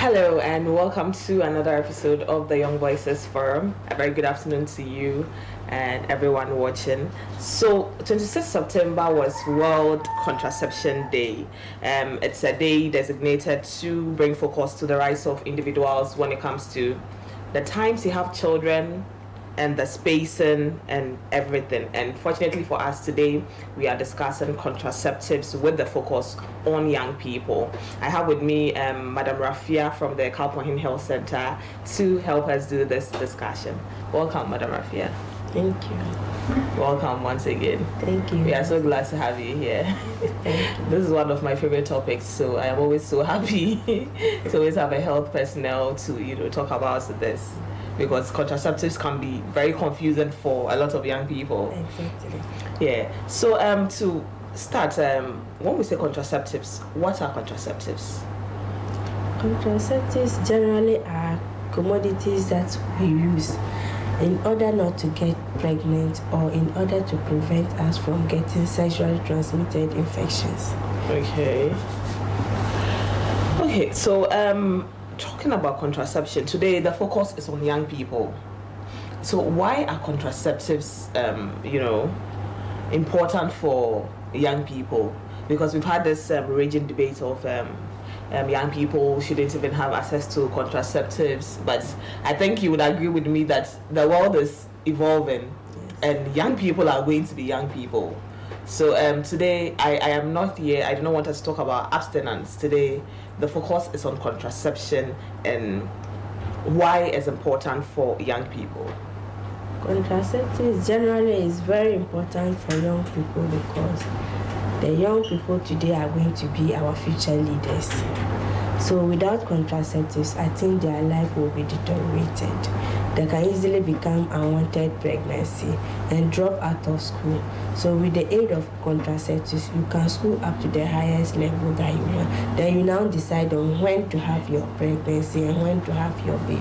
Hello and welcome to another episode of the Young Voices Forum. A very good afternoon to you and everyone watching. So 26th September was World Contraception Day. It's a day designated to bring focus to the rights of individuals when it comes to the times you have children and the spacing and everything. And fortunately for us today, we are discussing contraceptives with the focus on young people. I have with me Madam Rafia from the Kalpohin Health Center to help us do this discussion. Welcome, Madam Rafia. Thank you. Welcome once again. Thank you. We are so glad to have you here. Thank you. This is one of my favorite topics, so I am always so happy to always have a health personnel to talk about this, because contraceptives can be very confusing for a lot of young people. Exactly. Yeah. So to start, when we say contraceptives, what are contraceptives? Contraceptives generally are commodities that we use in order not to get pregnant or in order to prevent us from getting sexually transmitted infections. Okay. Okay, so talking about contraception, today the focus is on young people. So why are contraceptives, important for young people? Because we've had this raging debate of young people shouldn't even have access to contraceptives. But I think you would agree with me that the world is evolving, and young people are going to be young people. So today I am not here. I do not want us to talk about abstinence. Today the focus is on contraception and why it's important for young people. Contraceptives generally is very important for young people because the young people today are going to be our future leaders. So without contraceptives, I think their life will be deteriorated. They can easily become unwanted pregnancy and drop out of school. So with the aid of contraceptives, you can school up to the highest level that you want. Then you now decide on when to have your pregnancy and when to have your baby.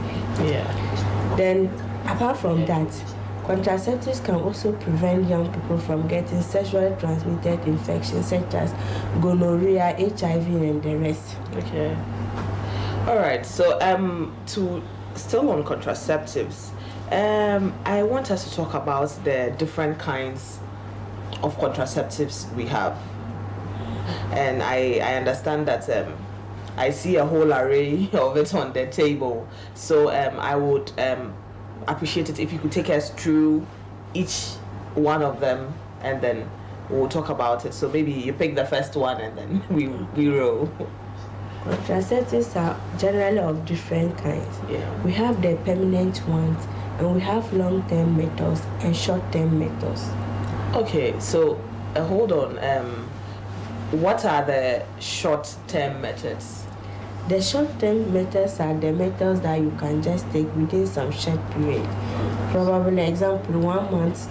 Yeah. Then apart from that, contraceptives can also prevent young people from getting sexually transmitted infections such as gonorrhea, HIV, and the rest. Okay. All right. So to still on contraceptives, I want us to talk about the different kinds of contraceptives we have. And I understand that I see a whole array of it on the table. So I would appreciate it if you could take us through each one of them, and then we'll talk about it. So maybe you pick the first one and then we roll. Contraceptives are generally of different kinds. Yeah. We have the permanent ones, and we have long-term methods and short-term methods. Okay, so hold on. What are the short-term methods? The short-term methods are the methods that you can just take within some short period. Probably, example, 1 month,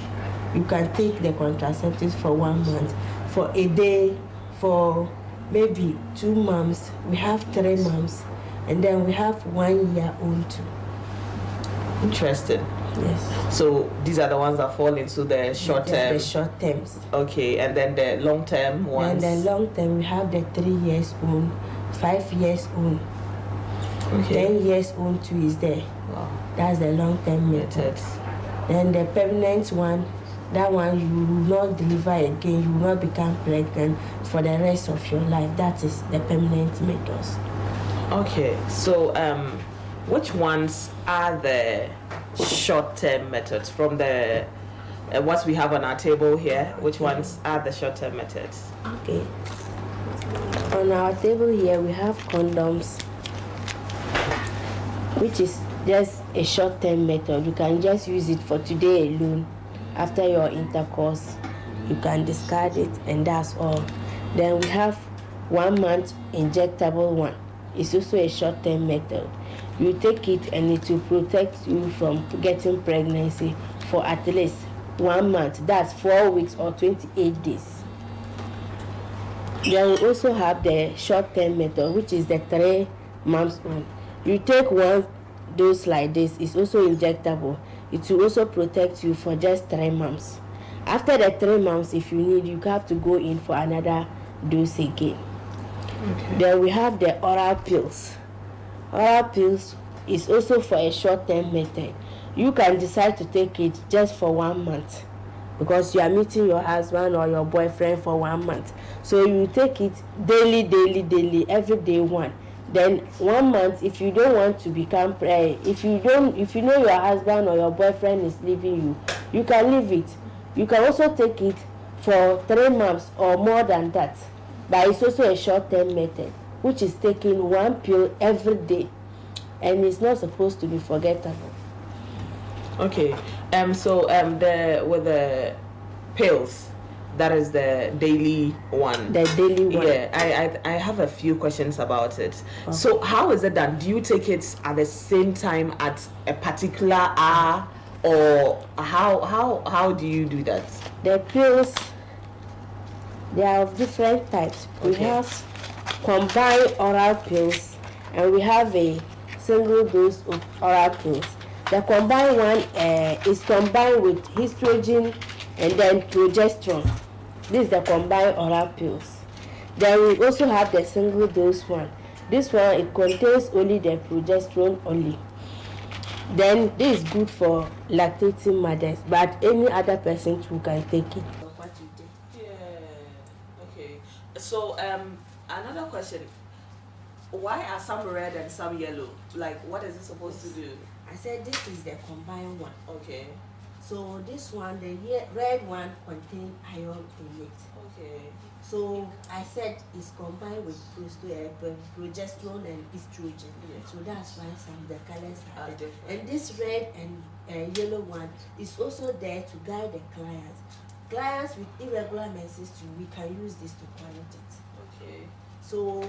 you can take the contraceptives for 1 month, for a day, for maybe 2 months, we have 3 months, and then we have 1 year old too. Interesting. Yes. So these are the ones that fall into the short term. The short terms. Okay, and then the long term ones. And the long term, we have the 3 years old, 5 years old, Okay. 10 years old too is there. Wow. That's the long term method. Then the permanent one, that one you will not deliver again, you will not become pregnant for the rest of your life. That is the permanent methods. Okay, so which ones are the short-term methods from the what we have on our table here? Which ones are the short-term methods? Okay. On our table here we have condoms, which is just a short-term method. You can just use it for today alone. After your intercourse, you can discard it, and that's all. Then we have 1 month injectable one. It's also a short-term method. You take it and it will protect you from getting pregnancy for at least 1 month. That's 4 weeks or 28 days. Then we also have the short-term method, which is the 3 months old. You take one dose like this. It's also injectable. It will also protect you for just 3 months. After the 3 months, if you need, you have to go in for another dose again. Okay. Then we have the oral pills, Oral pills is also for a short-term method. You can decide to take it just for 1 month because you are meeting your husband or your boyfriend for 1 month. So you take it daily, every day one. Then 1 month, if you don't want to become if you know your husband or your boyfriend is leaving you, you can leave it. You can also take it for 3 months or more than that. But it's also a short-term method, which is taking 1 pill every day, and it's not supposed to be forgettable. Okay. The pills, that is the daily one. The daily one. Yeah, I have a few questions about it. Okay. So how is it done? Do you take it at the same time at a particular hour, or how do you do that? The pills, they are of different types. We have combined oral pills, and we have a single dose of oral pills. The combined one is combined with estrogen and then progesterone. This is the combined oral pills. Then we also have the single dose one. This one, it contains only the progesterone only. Then this is good for lactating mothers, but any other person too can take it. So another question, why are some red and some yellow? Like, what is it supposed to do? I said this is the combined one. Okay. So this one, the red one, contains iron in it. Okay. So I said it's combined with progesterone and estrogen. Yeah. So that's why some of the colors are different. And this red and yellow one is also there to guide the clients. Clients with irregular menses, we can use this to correct it. Okay. So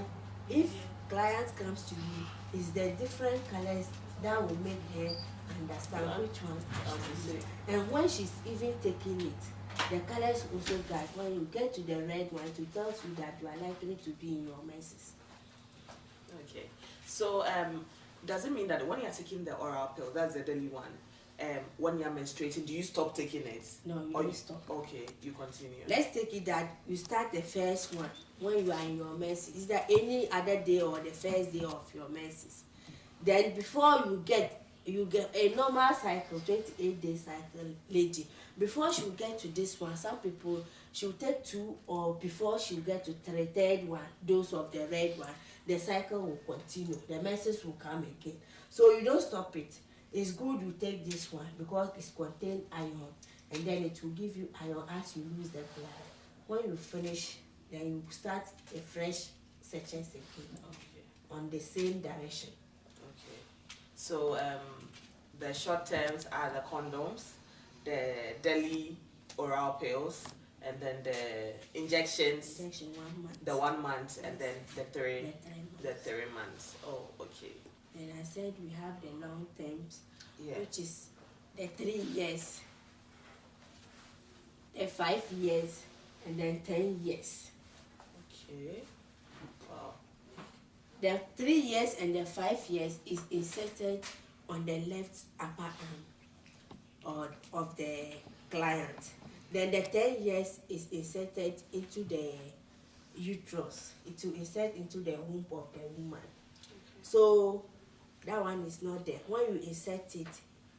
if clients comes to you, it's the different colors that will make her understand which one to use. And when she's even taking it, the colors also guide. When you get to the red one, it tells you that you are likely to be in your menses. Okay. So does it mean that when you're taking the oral pill, that's the daily one, when you're menstruating, do you stop taking it? No, you don't stop. Okay, you continue. Let's take it that you start the first one when you are in your menses. Is there any other day or the first day of your menses? Then before you get a normal cycle, 28-day cycle lady. Before she will get to this one, some people, she will take 2, or before she will get to the third one, dose of the red one, the cycle will continue. The menses will come again. So you don't stop it. It's good you take this one because it contains iron, and then it will give you iron as you lose the blood. When you finish, then you start a fresh session again on the same direction. Okay. So the short terms are the condoms, the daily oral pills, and then the injections. 1 month. The 1 month, and then the 3 3 months. Oh, okay. And I said we have the long terms, yeah, which is the 3 years, the 5 years, and then 10 years. Okay. Wow. The 3 years and the 5 years is inserted on the left upper arm of the client. Then the 10 years is inserted into the uterus. It will insert into the womb of the woman. Okay. So that one is not there. When you insert it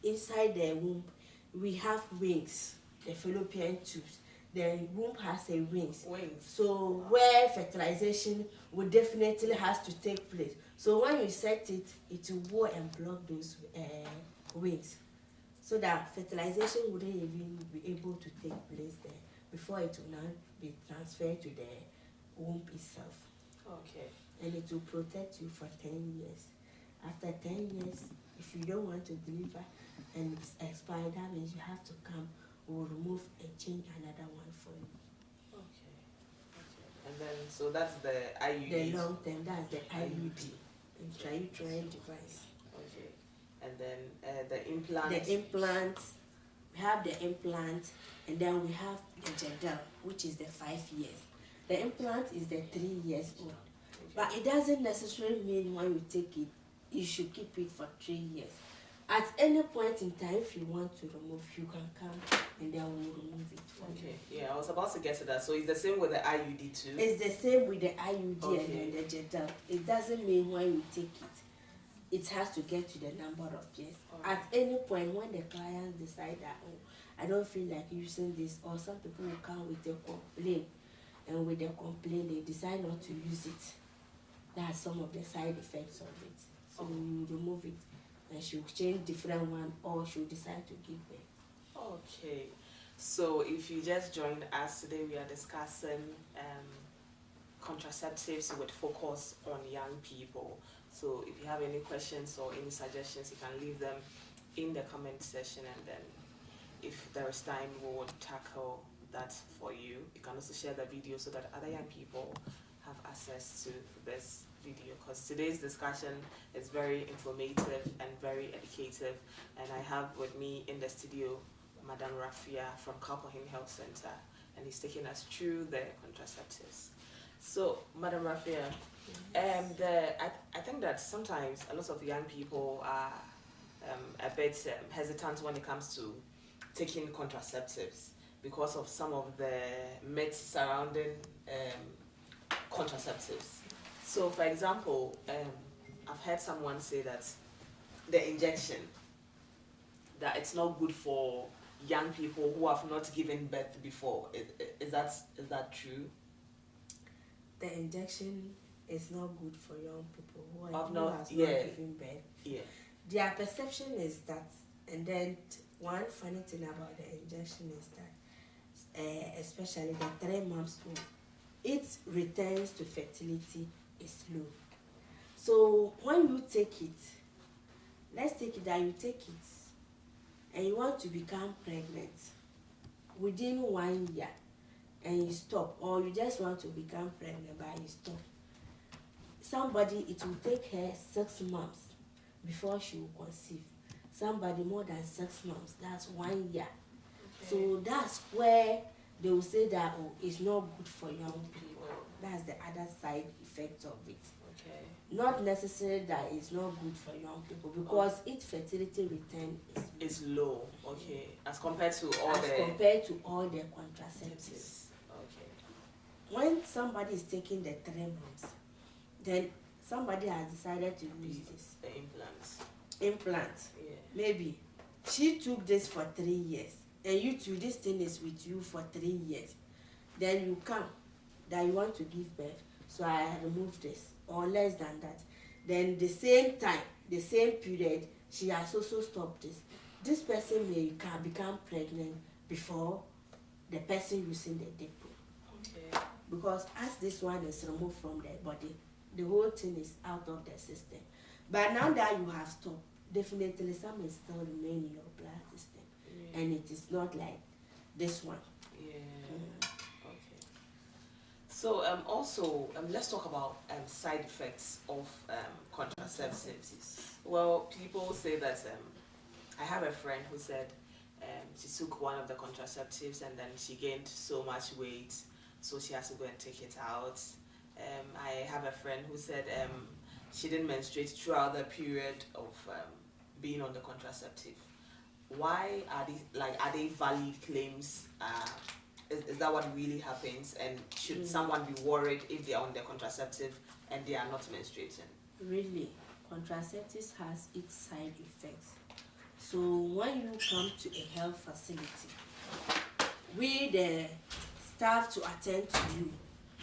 inside the womb, we have wings, the fallopian tubes. The womb has a wings. So where fertilization will definitely has to take place. So when you set it, it will go and block those wings, so that fertilization wouldn't even be able to take place there before it will now be transferred to the womb itself. Okay. And it will protect you for 10 years. After 10 years, if you don't want to deliver and it's expired, that means you have to come. We'll remove and change another one for you. Okay. Okay. And then, so that's the IUD. The long term, that's the IUD. Intrauterine device. Okay. And then the implant. The implants. We have the implant, and then we have the gel, which is the 5 years. The implant is the 3 years old. Okay. But it doesn't necessarily mean when you take it, you should keep it for 3 years. At any point in time, if you want to remove, you can come and then we'll remove it for you. Okay, yeah, I was about to get to that. So it's the same with the IUD too? It's the same with the IUD and then the gel. It doesn't mean when you take it. it has to get to the number of years. Alright. At any point when the clients decide that, oh, I don't feel like using this, or some people will come with a complaint, and with their complaint they decide not to use it. That's some of the side effects of it. So you remove it, and she'll change different one, or she'll decide to give birth. Okay, so if you just joined us today, we are discussing contraceptives with focus on young people. So if you have any questions or any suggestions, you can leave them in the comment section, and then if there is time, we will tackle that for you. You can also share the video so that other young people have access to this video, because today's discussion is very informative and very educative, and I have with me in the studio Madam Rafia from Kapohin Health Center, and he's taking us through the contraceptives. So, Madam Rafia, I think that sometimes a lot of young people are a bit hesitant when it comes to taking contraceptives because of some of the myths surrounding contraceptives. So, for example, I've heard someone say that the injection, that it's not good for young people who have not given birth before. Is that true? The injection is not good for young people who has Yeah. not given birth. Yeah. Their perception is that, and then one funny thing about the injection is that, especially the 3 months old, its returns to fertility is low. So when you take it, let's take it that you take it and you want to become pregnant within 1 year, and you stop, or you just want to become pregnant but you stop, somebody, it will take her 6 months before she will conceive. Somebody more than 6 months, that's 1 year. Okay. So that's where they will say that, oh, it's not good for young people. That's the other side effect of it. Okay. Not necessarily that it's not good for young people, because its fertility return is low. Okay, as compared to all the contraceptives. Okay. When somebody is taking the 3 months, then somebody has decided to use this. The implants. Implant. Yeah. Maybe she took this for 3 years, and you too, this thing is with you for 3 years. Then you come that you want to give birth, so I remove this, or less than that. Then the same time, the same period, she has also stopped this. This person may become pregnant before the person using the depot. Okay. Because as this one is removed from the body, the whole thing is out of the system. But now that you have stopped, definitely some is still remain in your blood system. Yeah. And it is not like this one. Yeah. Okay. So also let's talk about side effects of contraceptives. Well, people say that I have a friend who said she took one of the contraceptives and then she gained so much weight, so she has to go and take it out. I have a friend who said she didn't menstruate throughout the period of being on the contraceptive. Why are they valid claims? Is that what really happens? And should someone be worried if they are on the contraceptive and they are not menstruating? Really, contraceptives has its side effects. So when you come to a health facility, we the staff to attend to you,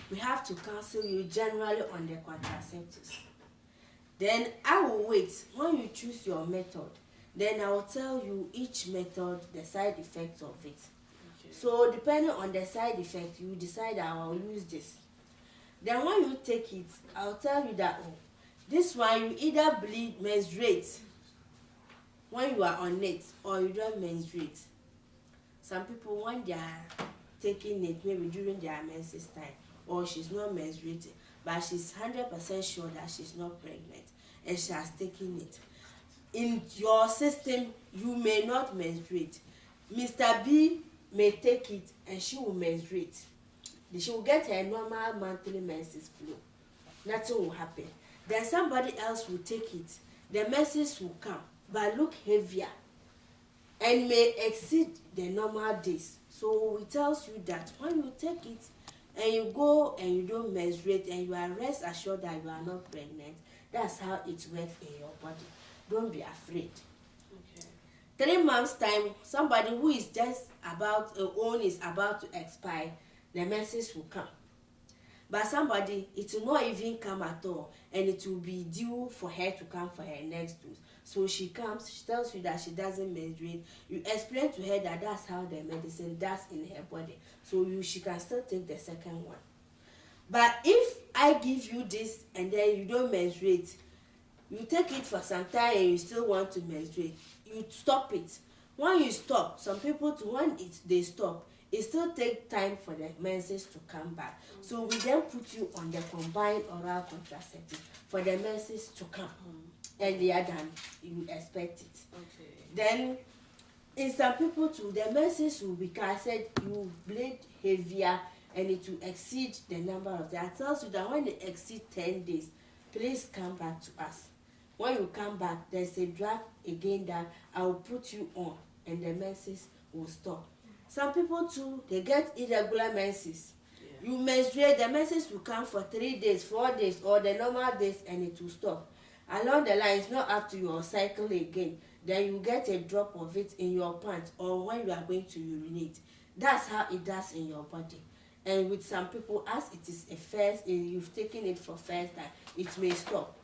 we have to counsel you generally on the contraceptives. Then I will wait. When you choose your method, then I will tell you each method, the side effects of it. Okay. So depending on the side effect, you decide I will use this. Then when you take it, I'll tell you that, oh, this one you either menstruate when you are on it, or you don't menstruate. Some people, when they are taking it, maybe during their menses time, or she's not menstruating, but she's 100% sure that she's not pregnant, and she has taken it. In your system, you may not menstruate. Mr. B may take it, and she will menstruate. She will get her normal monthly menses flow. Nothing will happen. Then somebody else will take it. The menses will come, but look heavier, and may exceed the normal days. So we tells you that when you take it and you go and you don't menstruate and you are rest assured that you are not pregnant, That's how it works in your body. Don't be afraid. Okay. 3 months time, somebody who is just about own is about to expire, the message will come. But somebody, it will not even come at all, and it will be due for her to come for her next dose. So she comes, she tells you that she doesn't menstruate. You explain to her that that's how the medicine does in her body. So she can still take the second one. But if I give you this and then you don't menstruate, you take it for some time and you still want to menstruate, you stop it. When you stop, some people too, when they stop, it still take time for the menses to come back. So we then put you on the combined oral contraceptive for the menses to come earlier than you expect it. Okay. Then in some people too, the menses will become, I said, you bleed heavier and it will exceed the number of days. I tell you that when they exceed 10 days, please come back to us. When you come back, there's a drug again that I will put you on and the menses will stop. Some people too, they get irregular menses. Yeah. You menstruate, the menses will come for 3 days, 4 days, or the normal days, and it will stop. Along the line, it's not up to your cycle again. Then you get a drop of it in your pants or when you are going to urinate. That's how it does in your body. And with some people, as it is a first, you've taken it for first time, it may stop.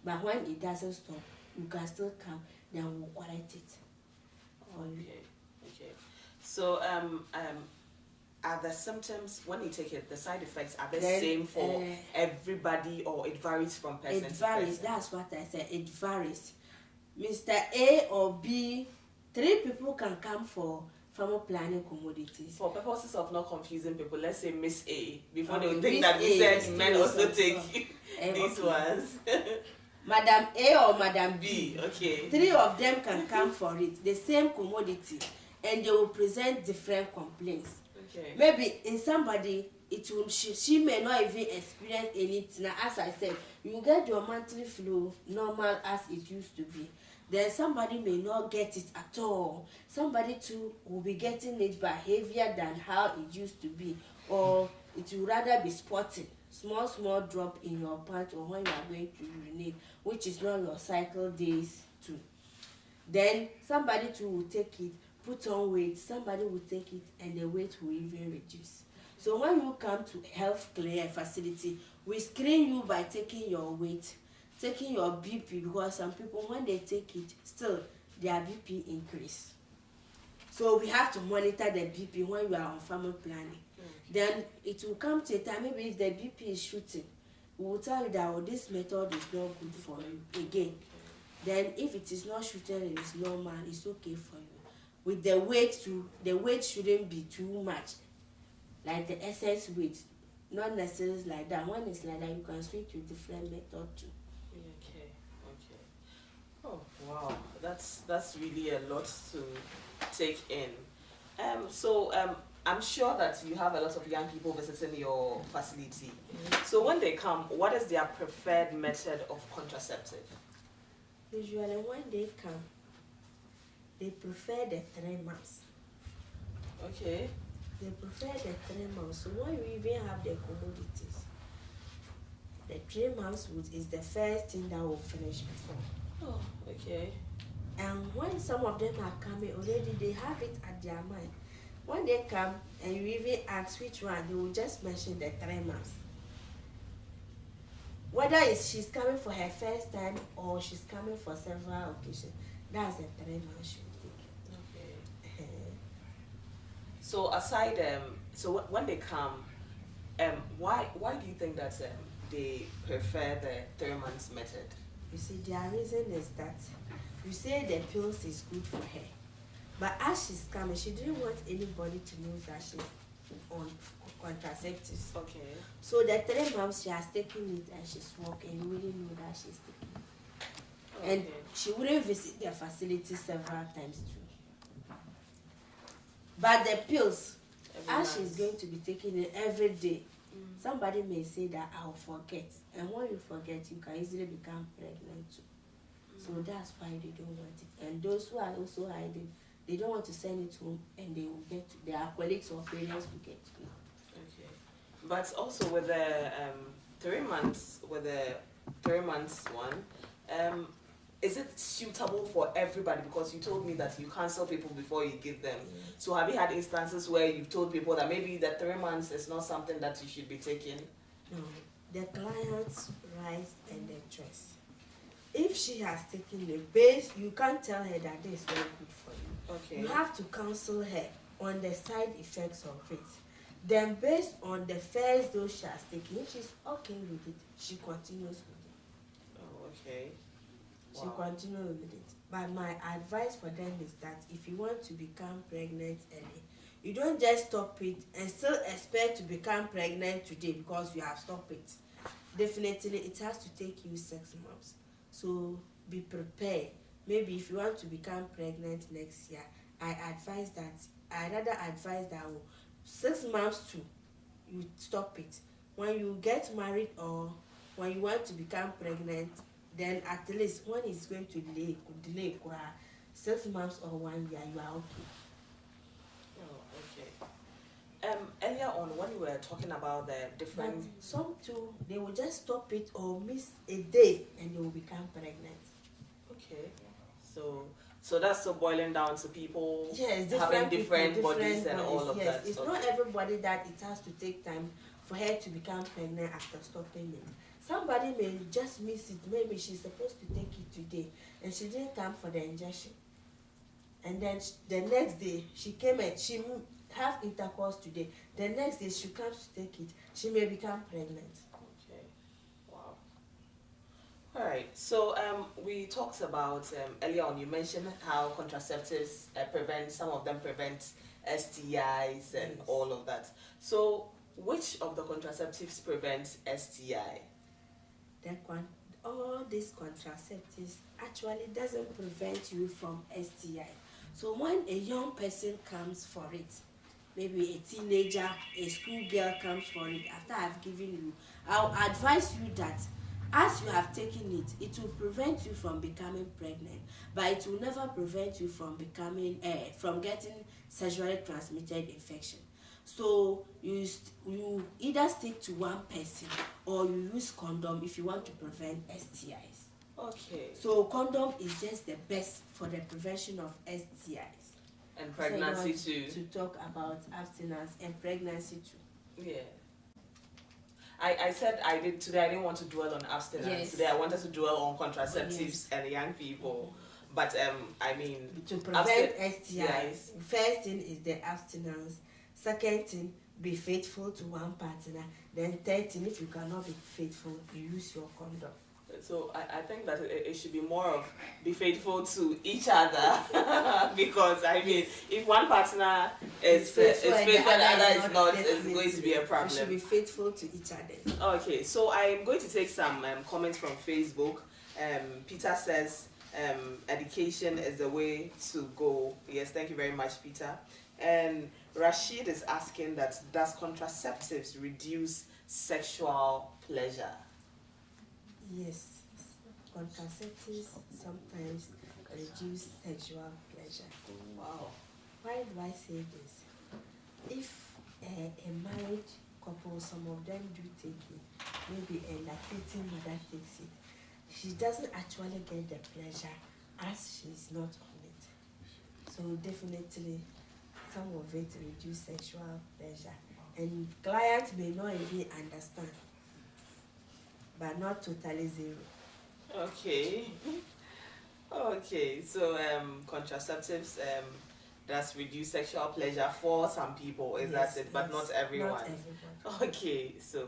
But when it doesn't stop, you can still come, then we'll correct it for you. Okay. So, are the symptoms, when you take it, the side effects, are the same for everybody, or it varies from person to person? It varies, that's what I said, it varies. Mr. A or B, 3 people can come for family planning commodities. For purposes of not confusing people, let's say Miss A, before they would think that we said men also take these ones. Madam A or Madam B, okay. 3 of them can come for it, the same commodity, and they will present different complaints. Okay. Maybe in somebody, it will she may not even experience anything. Now, as I said, you get your monthly flow normal as it used to be. Then somebody may not get it at all. Somebody too will be getting it but heavier than how it used to be, or it will rather be spotting. Small drop in your pants or when you are going to urinate, which is not your cycle days too. Then somebody too will take it, put on weight, somebody will take it and the weight will even reduce. So when you come to health care facility, we screen you by taking your weight, taking your BP, because some people when they take it, still their BP increase. So we have to monitor the BP when you are on family planning. Then it will come to a time, maybe if the BP is shooting, we will tell you that this method is not good for you again. Then if it is not shooting and it's normal, it's okay for you. With the weight too, the weight shouldn't be too much, like the excess weight, not necessarily like that. When it's like that, you can switch to different method too. Okay. Oh wow, that's really a lot to take in. I'm sure that you have a lot of young people visiting your facility. So when they come, what is their preferred method of contraceptive? Usually when they come, they prefer the 3 months. Okay. They prefer the 3 months. So when you even have the commodities, the 3 months is the first thing that will finish before. Oh, okay. And when some of them are coming already, they have it at their mind. When they come and you even ask which one, they will just mention the 3 months. Whether she's coming for her first time or she's coming for several occasions, that's the 3 months she will take. Okay. So aside, so when they come, why do you think that they prefer the 3 months method? You see, their reason is that you say the pills is good for her. But as she's coming, she didn't want anybody to know that she's on contraceptives. Okay. So the 3 months she has taken it and she's walking, you wouldn't know that she's taking it. Okay. And she wouldn't visit the facility several times too. But the pills, she's going to be taking it every day, somebody may say that I'll forget. And when you forget, you can easily become pregnant too. So that's why they don't want it. And those who are also hiding, they don't want to send it home and they will get to, their colleagues or parents will get to know. Okay. But also with the 3 months, with the 3 months one. Is it suitable for everybody? Because you told me that you counsel people before you give them. So have you had instances where you've told people that maybe the 3 months is not something that you should be taking? No, the client's right and their choice. If she has taken the base, you can't tell her that this is very good for you. Okay. You have to counsel her on the side effects of it. Then based on the first dose she has taken, if she's okay with it, she continues with it. Oh, okay. She continues with it. But my advice for them is that if you want to become pregnant early, you don't just stop it and still expect to become pregnant today because you have stopped it. Definitely, it has to take you 6 months. So be prepared. Maybe if you want to become pregnant next year, I rather advise that 6 months to you stop it. When you get married or when you want to become pregnant, then at least when it's going to delay 6 months or 1 year, you are okay. Oh, okay. Earlier on when we were talking about the different, but some too, they will just stop it or miss a day and they will become pregnant. okay, so that's so boiling down to people people, having different bodies and all of yes, that. It's not everybody that it has to take time for her to become pregnant after stopping it. Somebody may just miss it. Maybe she's supposed to take it today and she didn't come for the injection. And then the next day she came and she have intercourse today. The next day she comes to take it. She may become pregnant. Okay, wow. All right. So we talked about earlier on. You mentioned how contraceptives prevent. Some of them prevent STIs and Yes. all of that. So which of the contraceptives prevent STI? All these contraceptives actually doesn't prevent you from STI. So when a young person comes for it, maybe a teenager, a schoolgirl comes for it after I've given you, I'll advise you that as you have taken it, it will prevent you from becoming pregnant, but it will never prevent you from becoming from getting sexually transmitted infection. So you either stick to one person or you use condom if you want to prevent STIs. Okay. So condom is just the best for the prevention of STIs. And pregnancy so too. To talk about abstinence and pregnancy too. Yeah. I said I didn't want to dwell on abstinence. Yes. Today I wanted to dwell on contraceptives Yes. and young people. But I mean, to prevent STIs, yes. First thing is the abstinence. Second thing, be faithful to one partner. Then third thing, if you cannot be faithful, you use your condom. So I think that it should be more of be faithful to each other because I mean if one partner is faithful and the other is not, it's going to be a problem. We should be faithful to each other. Okay, so I'm going to take some comments from Facebook. Peter says education is the way to go. Yes, thank you very much, Peter. And Rashid is asking that does contraceptives reduce sexual pleasure? Yes, contraceptives sometimes reduce sexual pleasure. Wow. Why do I say this? If a married couple, some of them do take it, maybe a lactating mother takes it, she doesn't actually get the pleasure as she's not on it. So definitely some of it reduce sexual pleasure. And clients may not even understand, but not totally zero. Okay. Okay, so contraceptives does reduce sexual pleasure for some people, is Yes, that it? But yes, not everyone. Not everybody. Okay, so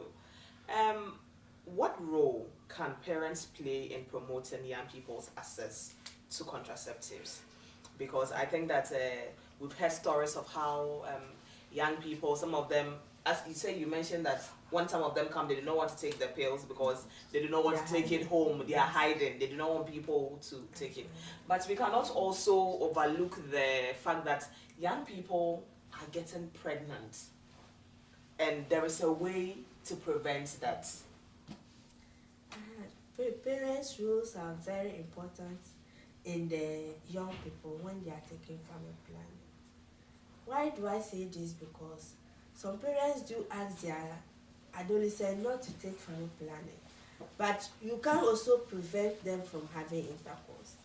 what role can parents play in promoting young people's access to contraceptives? Because I think that we've heard stories of how young people, some of them, as you say, you mentioned that when some of them come, they do not want to take the pills because they do not want to take it home. They are hiding. They do not want people to take it. But we cannot also overlook the fact that young people are getting pregnant. And there is a way to prevent that. Parents' roles are very important in the young people when they are taking family planning. Why do I say this? Because some parents do ask their adolescent not to take family planning, but you can also prevent them from having intercourse.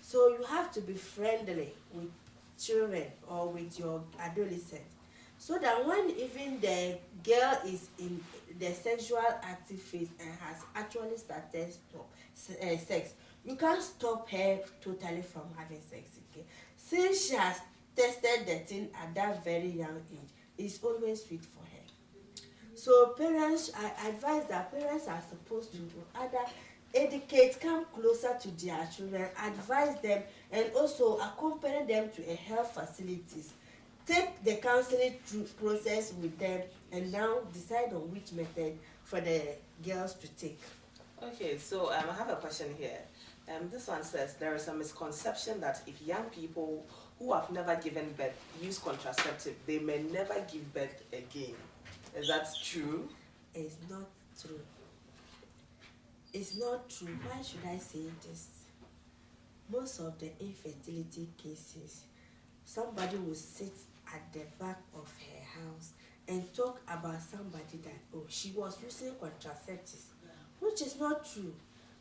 So you have to be friendly with children or with your adolescent, so that when even the girl is in the sexual active phase and has actually started sex, you can't stop her totally from having sex again. Since she has tested the thing at that very young age, it's always sweet for her. So parents, I advise that parents are supposed to either educate, come closer to their children, advise them, and also accompany them to a health facilities. Take the counseling process with them and now decide on which method for the girls to take. Okay, so I have a question here. This one says there is a misconception that if young people who have never given birth use contraceptive, they may never give birth again. Is that true? It's not true. It's not true. Why should I say this? Most of the infertility cases, somebody will sit at the back of her house and talk about somebody that, oh, she was using contraceptives, which is not true.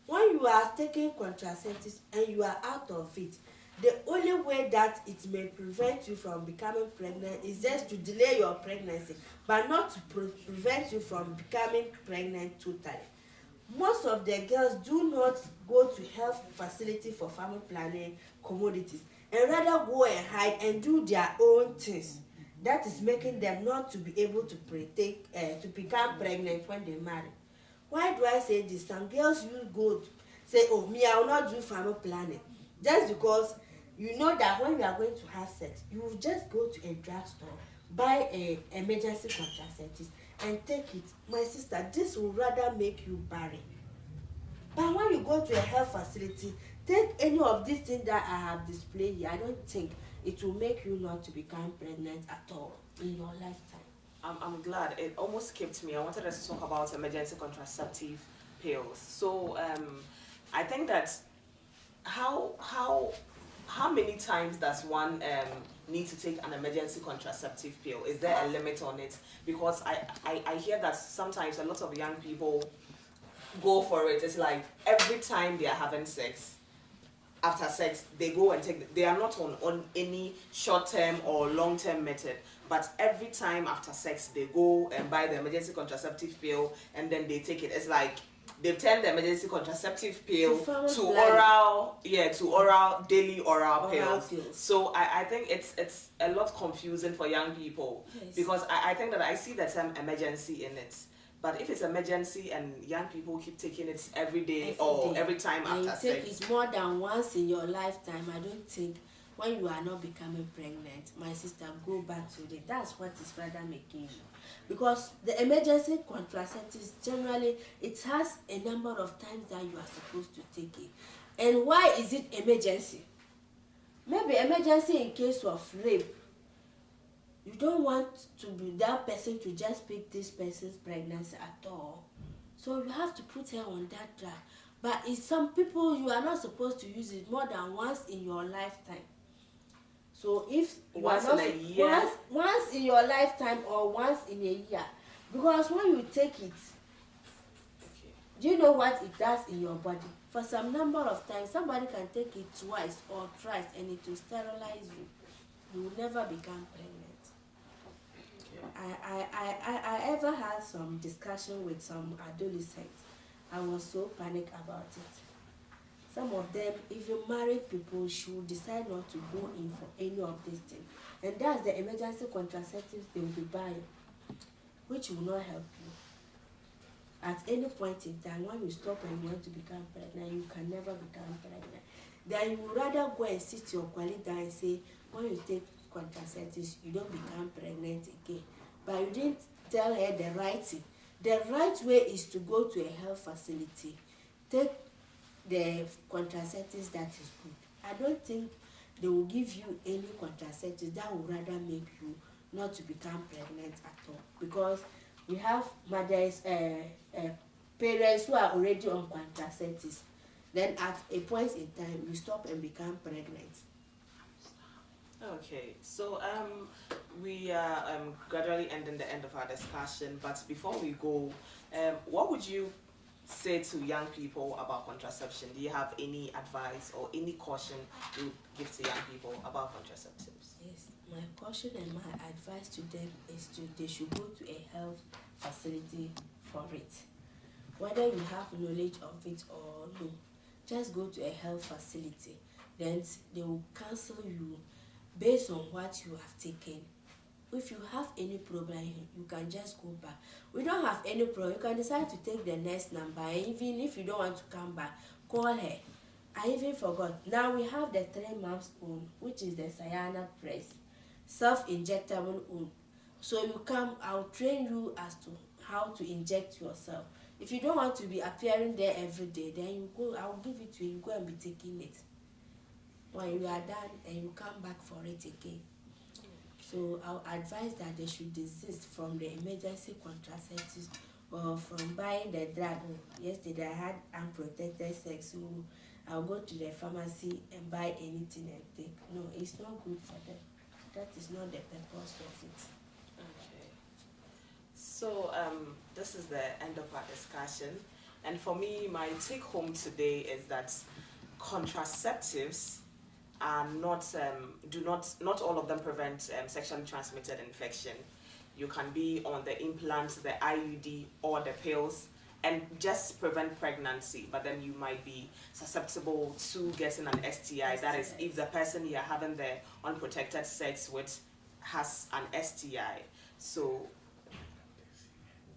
When you are taking contraceptives and you are out of it, the only way that it may prevent you from becoming pregnant is just to delay your pregnancy, but not to prevent you from becoming pregnant totally. Most of the girls do not go to health facility for family planning commodities and rather go and hide and do their own things. That is making them not to be able to to become pregnant when they marry. Why do I say this? Some girls use go say, oh, me, I will not do family planning, just because you know that when you are going to have sex, you will just go to a drugstore, buy a emergency contraceptives and take it. My sister, this will rather make you barren. But when you go to a health facility, take any of these things that I have displayed here, I don't think it will make you not to become pregnant at all in your lifetime. I'm glad. It almost skipped me. I wanted us to talk about emergency contraceptive pills. So I think that how many times does one need to take an emergency contraceptive pill? Is there a limit on it? Because I hear that sometimes a lot of young people go for it. It's like every time they are having sex, after sex they go and take, they are not on any short-term or long-term method, but every time after sex they go and buy the emergency contraceptive pill and then they take it. It's like they've turned the emergency contraceptive pill to oral daily oral pills. So I think it's a lot confusing for young people. Yes. Because I think that I see the term emergency in it. But if it's emergency and young people keep taking it every day or every time after sex, take it more than once in your lifetime, I don't think when you are not becoming pregnant, my sister, go back to it. That's what is rather making you. Because the emergency contraceptives, generally, it has a number of times that you are supposed to take it. And why is it emergency? Maybe emergency in case of rape. You don't want to be that person to just pick this person's pregnancy at all. So you have to put her on that track. But in some people, you are not supposed to use it more than once in your lifetime. So if you once are not in a year, once in your lifetime or once in a year, because when you take it, okay, do you know what it does in your body? For some number of times, somebody can take it twice or thrice and it will sterilize you. You will never become pregnant. I ever had some discussion with some adolescents. I was so panicked about it. Some of them, even married people, should decide not to go in for any of these things. And that's the emergency contraceptives they will be buying, which will not help you. At any point in time, when you stop and you want to become pregnant, you can never become pregnant. Then you would rather go and sit your quality down and say, when you take contraceptives, you don't become pregnant again. But you didn't tell her the right thing. The right way is to go to a health facility, take the contraceptives that is good. I don't think they will give you any contraceptives that will rather make you not to become pregnant at all. Because we have mothers, parents who are already on contraceptives. Then at a point in time, you stop and become pregnant. Okay, so we are gradually ending the end of our discussion, but before we go, what would you say to young people about contraception? Do you have any advice or any caution you give to young people about contraceptives? Yes, my caution and my advice to them is they should go to a health facility for it. Whether you have knowledge of it or no, just go to a health facility. Then they will counsel you based on what you have taken. If you have any problem, you can just go back. We don't have any problem, you can decide to take the next number, and even if you don't want to come back, call her. I even forgot. Now we have the 3 months old, which is the Sayana press, self-injectable own. So you come, I'll train you as to how to inject yourself. If you don't want to be appearing there every day, then you go, I'll give it to you, you go and be taking it. When you are done, and you come back for it again. So I'll advise that they should desist from the emergency contraceptives or from buying the drug. Yesterday I had unprotected sex, so I'll go to the pharmacy and buy anything and take. No, it's not good for them. That is not the purpose of it. Okay. So this is the end of our discussion. And for me, my take home today is that contraceptives are not all of them prevent sexually transmitted infection. You can be on the implants, the IUD, or the pills, and just prevent pregnancy, but then you might be susceptible to getting an STI. That is, if the person you're having the unprotected sex with has an STI. So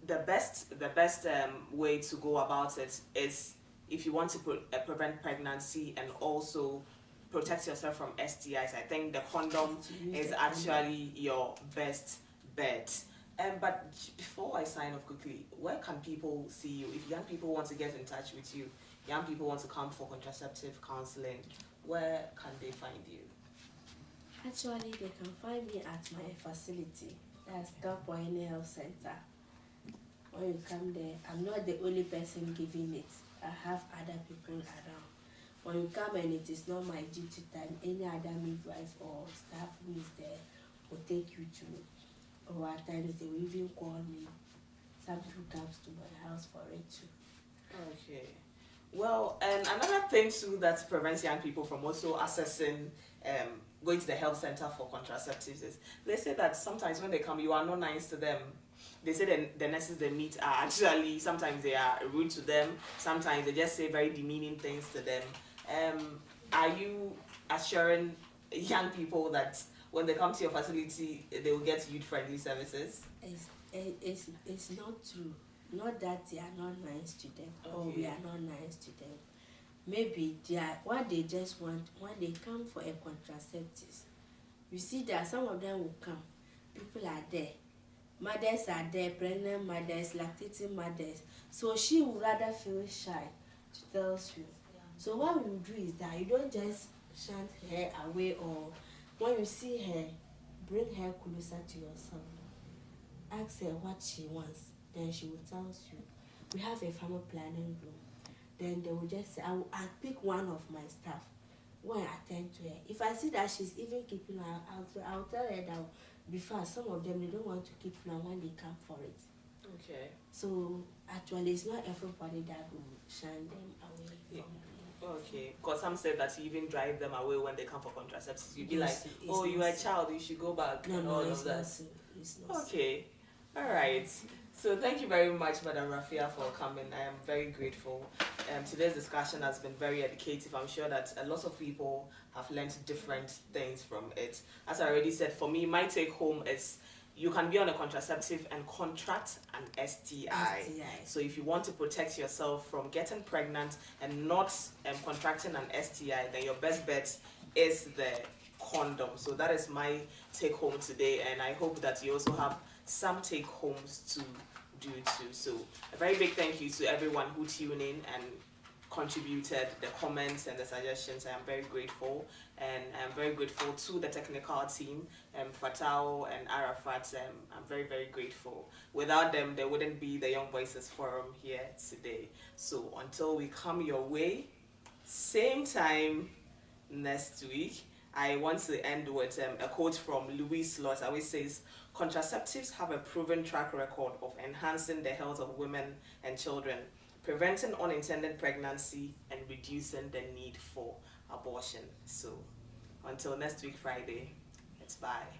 the best way to go about it is, if you want to prevent pregnancy and also protect yourself from STIs, I think the condom is actually your best bet. But before I sign off quickly, where can people see you? If young people want to get in touch with you, young people want to come for contraceptive counseling, where can they find you? Actually, they can find me at my facility. That's Kapoine Health Center. When you come there, I'm not the only person giving it. I have other people around. When you come and it is not my duty time, any other midwife or staff who is there will take you to. Or at times they will even call me. Some people comes to my house for it too. Okay. Well, and another thing too that prevents young people from also accessing, going to the health center for contraceptives is, they say that sometimes when they come, you are not nice to them. They say the nurses they meet are actually, sometimes they are rude to them, sometimes they just say very demeaning things to them. Are you assuring young people that when they come to your facility, they will get youth-friendly services? It's not true. Not that they are not nice to them, okay, or we are not nice to them. Maybe they are, what they just want, when they come for a contraceptives, you see that some of them will come, people are there, mothers are there, pregnant mothers, lactating mothers, so she would rather feel shy to tell you. So what we do is that you don't just shun her away, or when you see her, bring her closer to yourself. Ask her what she wants, then she will tell you. We have a family planning room. Then they will just say, I'll pick one of my staff when I attend to her. If I see that she's even keeping her, I'll tell her that before, some of them, they don't want to keep her when they come for it. Okay. So actually, it's not everybody that will shun them away from me. Okay, because some say that you even drive them away when they come for contraceptives. You'd be Yes, like, oh, you're a child, you should go back. No, and no, all it's of that. not so. It's not Okay, all right. So thank you very much, Madam Rafia, for coming. I am very grateful. Today's discussion has been very educative. I'm sure that a lot of people have learned different things from it. As I already said, for me, my take home is, you can be on a contraceptive and contract an STI. So if you want to protect yourself from getting pregnant and not contracting an STI, then your best bet is the condom. So that is my take home today, and I hope that you also have some take homes to do too. So a very big thank you to everyone who tuned in and contributed the comments and the suggestions. I am very grateful, and I'm very grateful to the technical team, Fatao and Arafat. I'm very, very grateful. Without them, there wouldn't be the Young Voices Forum here today. So until we come your way, same time next week, I want to end with a quote from Louise Lott, which says, "Contraceptives have a proven track record of enhancing the health of women and children. preventing unintended pregnancy and reducing the need for abortion. So until next week Friday, it's bye.